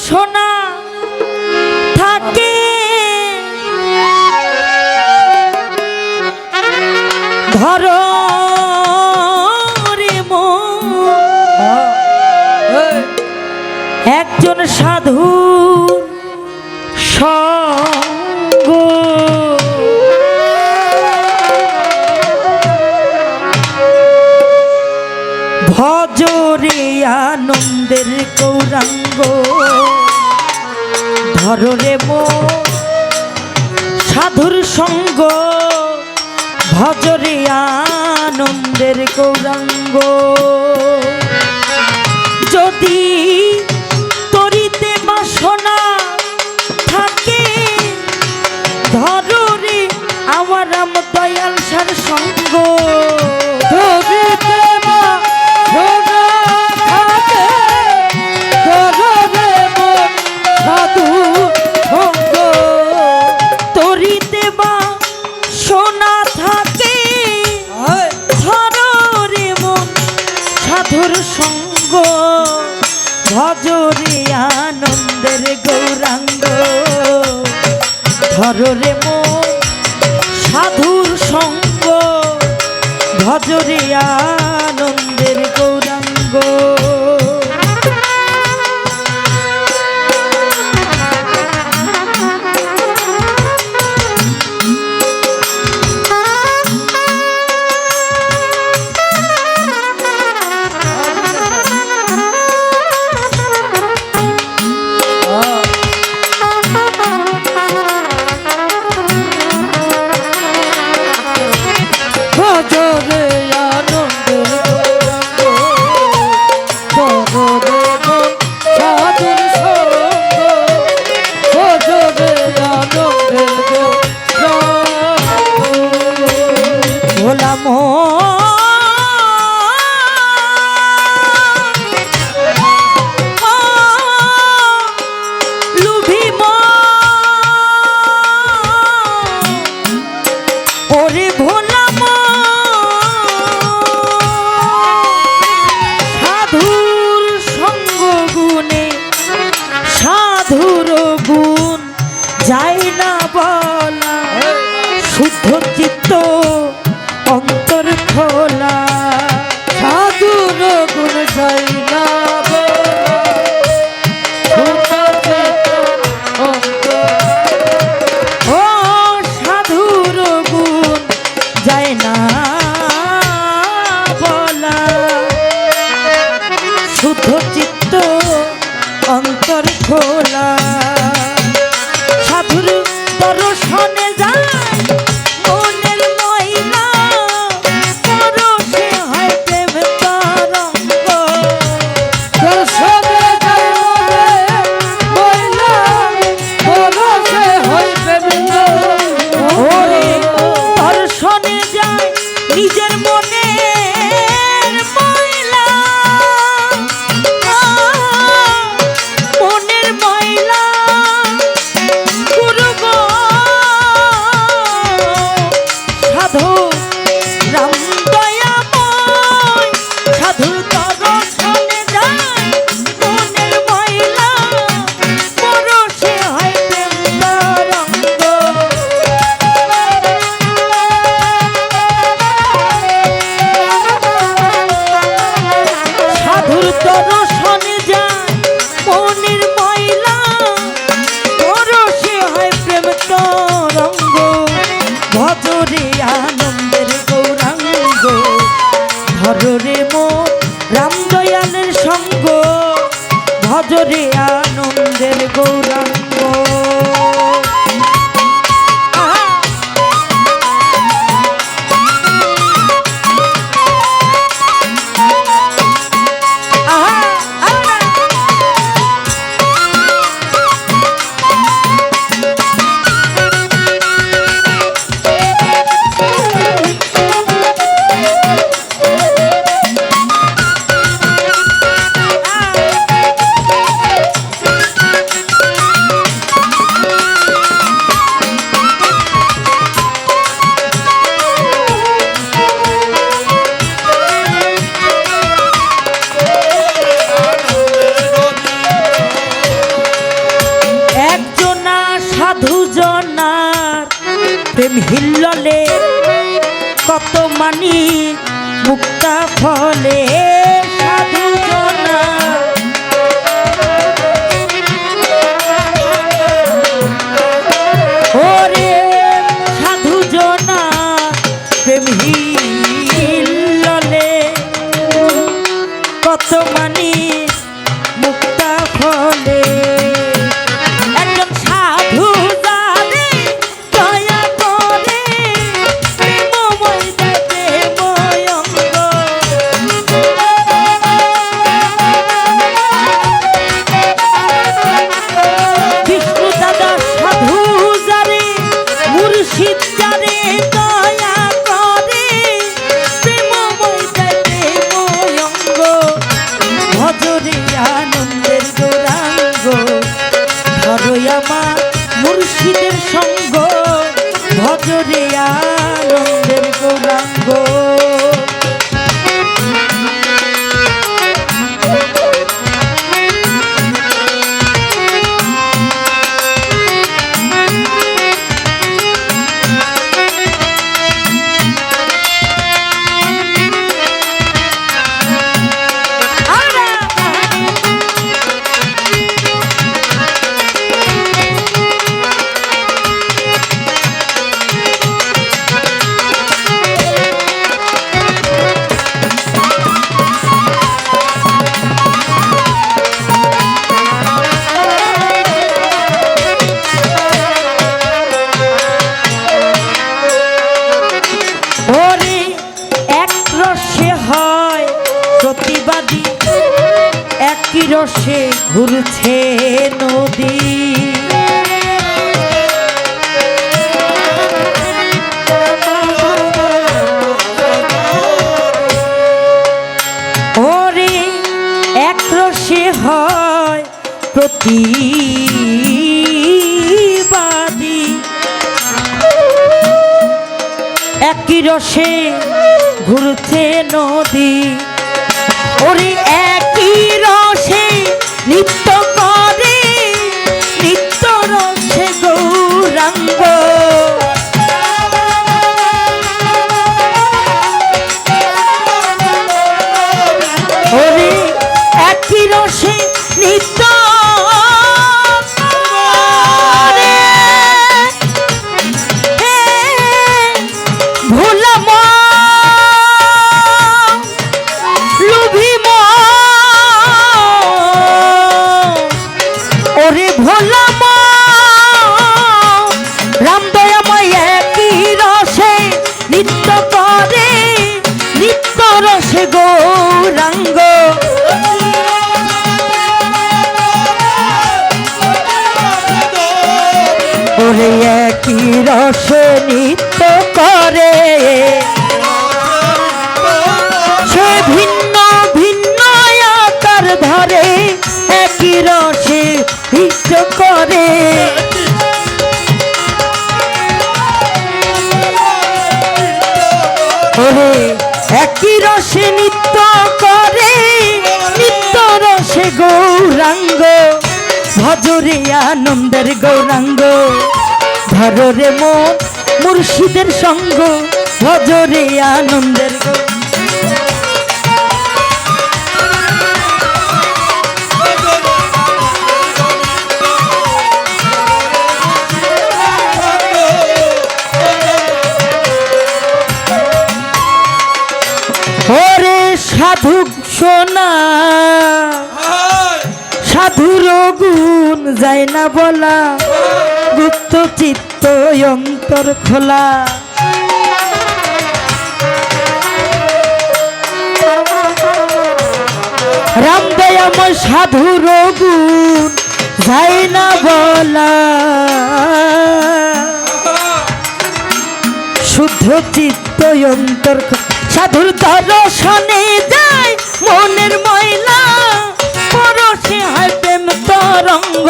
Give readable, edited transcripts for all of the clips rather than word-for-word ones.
বাসনা থাকে ধরো রে মন একজন সাধু সঙ্গ ভজরে আনন্দের গৌরাঙ্গ ধরো রে মন সাধুর সঙ্গ ভজরে আনন্দের গৌরাঙ্গ যদি তরিতে বাসনা থাকে ধরো রে আমার রাম দয়াল সার সঙ্গ তরিতে বাসনা থাকে ধরো রে মন সাধু সঙ্গ তরিতে বাসনা থাকে ধরো রে মন সাধুর সঙ্গ ভজরে আনন্দের গৌরাঙ্গ ধরো রে মন সাধুর সঙ্গ ভজরে আনন্দের গৌরাঙ্গ যায় না বলা শুদ্ধ চিত্ত অন্তর খোলা সাধুর গুণ যায় না ও সাধুর গুণ যায় না বলা শুদ্ধ চিত্ত অন্তর খোলা সাধুর দর্শনে যায় মনের ময়লা পরশে হয় প্রেম তরঙ্গ দর্শনে যায় ময়লা পরশে হয় প্রেম ওরে দর্শনে যায় নিজের মনে ভজরে মন রাম দয়ালের সঙ্গ ভজরে আনন্দের গৌরাঙ্গ হিল্ললে কত মানি মুক্তা ফলে সাধু জনা ওরে সাধু জনা প্রেম হিল্ললে কত মানি মুক্তা ফলে একজন সাধু জানে দয়া করে প্রেমময় প্রেমময় অঙ্গ বিষ্ণু দাদা সাধু জানে মুর্শিদ জানে দয়া করে প্রেমময় প্রেমময় অঙ্গ ভজরে আনন্দের গৌরাঙ্গ ধরো আমার মুর্শিদের সঙ্গ ভজরে আনন্দের গৌরাঙ্গ প্রতিবাদী একই রসে ঘুরছে নদী ওরে এক রসে হয় প্রতিবাদী একই রসে ঘুরছে নদী ওরে একই রসে নৃত্য করে নিত্য রসে গৌরাঙ্গ ওরে একই রসে নিত্য গৌরাঙ্গ ওরে একই রসে নৃত্য করে সে ভিন্ন ভিন্ন আকার ধরে একই রসে নৃত্য করে ওরে একই রসে নৃত্য করে নিত্য রসে গৌরাঙ্গ ভজরে আনন্দের গৌরাঙ্গ ধরো রে মন মুর্শিদের সঙ্গ ভজরে আনন্দের ওরে সাধু সোনা সাধুর গুণ যায় না বলা গুপ্ত চিত্ত অন্তর খোলা রামদয়াময় সাধুর গুণ যায় না বলা শুদ্ধ চিত্ত অন্তর সাধুর দর্শনে যায় মনের ময়লা পরশে হয় প্রেম তরঙ্গ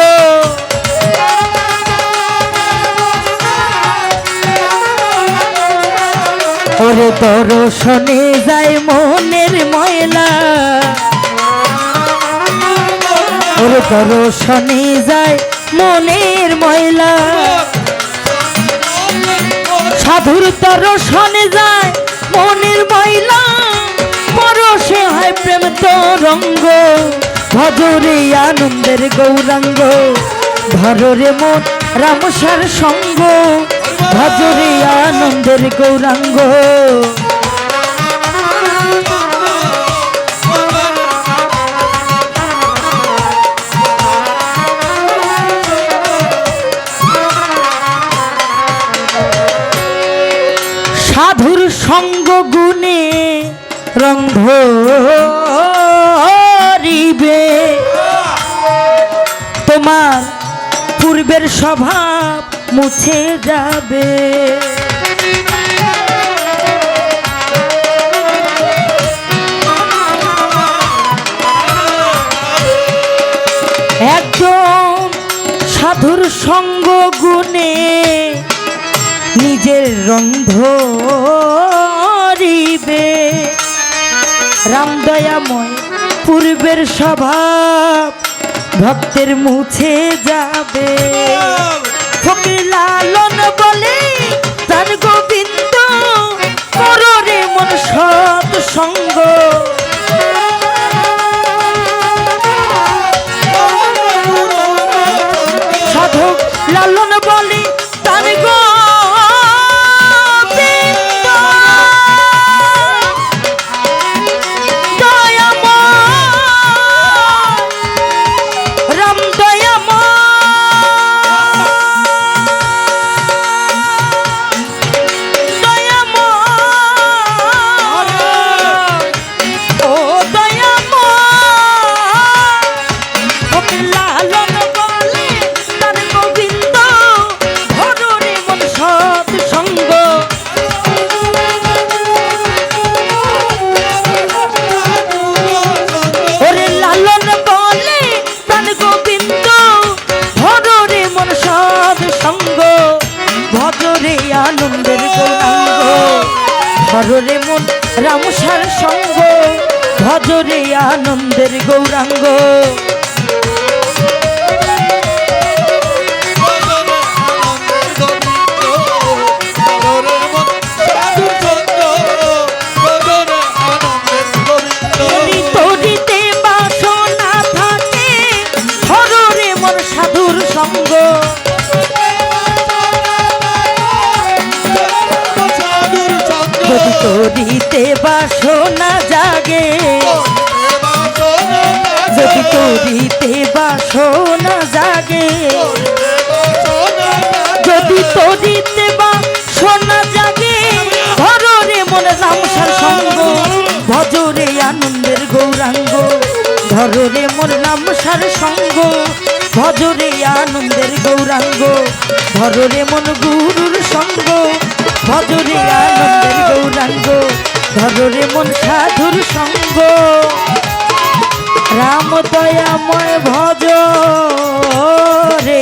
ওরে দর্শনে যায় মনের ময়লা ওরে দর্শনে যায় মনের ময়লা সাধুর দর্শনে যায় মনের ময়লা, পরশে হয় প্রেম তরঙ্গ, ভজরে আনন্দের গৌরাঙ্গ, ধরে মন রামসার সঙ্গ, ভজরে আনন্দের গৌরাঙ্গ। সাধুর সঙ্গ গুণে রং ধরিবে, তোমার পূর্বের স্বভাব মুছে যাবে। একজন সাধুর সঙ্গ গুণে নিজের রং ধরিবে, রামদয়াময় পূর্বের স্বভাব ভক্তের মুছে যাবে। ফকির লালন বলে তার গোবিন্দ, পররে মন সৎ সঙ্গ, সাধক লালন বলে তার আনন্দের গৌরাঙ্গ, ধরে মন রামসার সঙ্গ, ভজরে আনন্দের গৌরাঙ্গ। তরিতে বাসনা থাকে, ধরে মন সাধুর সঙ্গ, যদি তরিতে বাসনা জাগে, যদি তরিতে বাসনা জাগে, যদি তরিতে বাসনা জাগে, ধরে মনে রামসার সঙ্গ, ভজরে আনন্দের গৌরাঙ্গ, ধরে মন রামসার সঙ্গ, ভজরে আনন্দের গৌরাঙ্গ, ধরে মন গুরুর সঙ্গ, ভজরে আনন্দের গৌরাঙ্গ, ধরে মন সাধুর সঙ্গ। রাম দয়াময় ভজ রে